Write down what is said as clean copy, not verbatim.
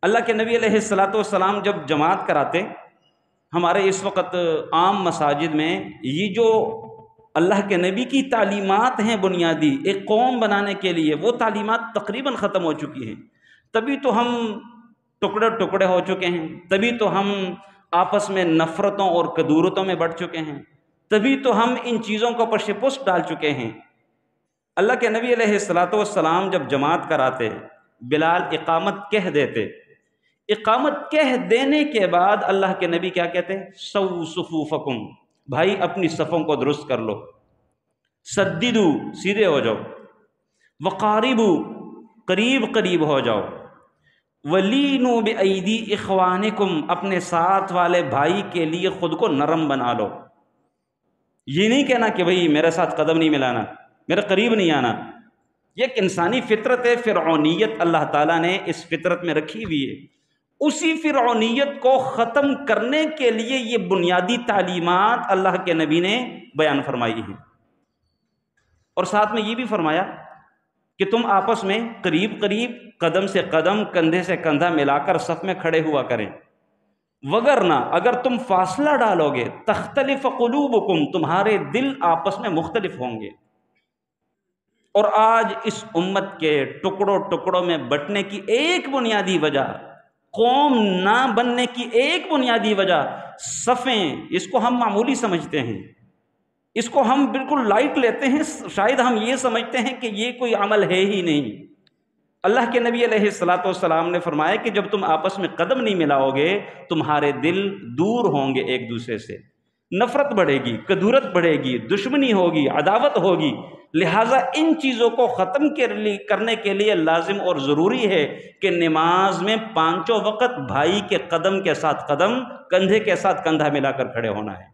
اللہ کے نبی علیہ الصلاۃ والسلام جب جماعت کراتے، ہمارے اس وقت عام مساجد میں یہ جو اللہ کے نبی کی تعلیمات ہیں بنیادی ایک قوم بنانے کے لیے، وہ تعلیمات تقریباً ختم ہو چکی ہیں۔ تبھی تو ہم ٹکڑے ٹکڑے ہو چکے ہیں، تبھی تو ہم آپس میں نفرتوں اور کدورتوں میں بڑھ چکے ہیں، تبھی تو ہم ان چیزوں کو پش پشت ڈال چکے ہیں۔ اللہ کے نبی علیہ الصلاۃ والسلام جب جماعت کراتے، بلال اقامت کہہ دیتے، اقامت کہہ دینے کے بعد اللہ کے نبی کیا کہتے ہیں؟ سو صفوفکم، بھائی اپنی صفوں کو درست کر لو، سددو سیدھے ہو جاؤ، وقاربو قریب قریب ہو جاؤ، ولینو بایدی اخوانکم اپنے ساتھ والے بھائی کے لیے خود کو نرم بنا لو۔ یہ نہیں کہنا کہ بھئی میرے ساتھ قدم نہیں ملانا، میرے قریب نہیں آنا۔ یہ ایک انسانی فطرت ہے، فرعونیت اللہ تعالیٰ نے اس فطرت میں رکھی ہوئی ہے۔ اسی فرعونیت کو ختم کرنے کے لیے یہ بنیادی تعلیمات اللہ کے نبی نے بیان فرمائی ہیں، اور ساتھ میں یہ بھی فرمایا کہ تم آپس میں قریب قریب، قدم سے قدم، کندھے سے کندھا ملا کر صف میں کھڑے ہوا کریں، وگرنہ اگر تم فاصلہ ڈالو گے تختلف قلوبکم، تمہارے دل آپس میں مختلف ہوں گے۔ اور آج اس امت کے ٹکڑوں ٹکڑوں میں بٹنے کی ایک بنیادی وجہ، قوم نہ بننے کی ایک بنیادی وجہ صفیں، اس کو ہم معمولی سمجھتے ہیں، اس کو ہم بالکل لائٹ لیتے ہیں، شاید ہم یہ سمجھتے ہیں کہ یہ کوئی عمل ہے ہی نہیں۔ اللہ کے نبی علیہ الصلاۃ والسلام نے فرمایا کہ جب تم آپس میں قدم نہیں ملاؤ گے تمہارے دل دور ہوں گے ایک دوسرے سے، نفرت بڑھے گی، کدورت بڑھے گی، دشمنی ہوگی، عداوت ہوگی۔ لہٰذا ان چیزوں کو ختم کرنے کے لیے لازم اور ضروری ہے کہ نماز میں پانچوں وقت بھائی کے قدم کے ساتھ قدم، کندھے کے ساتھ کندھا ملا کر کھڑے ہونا ہے۔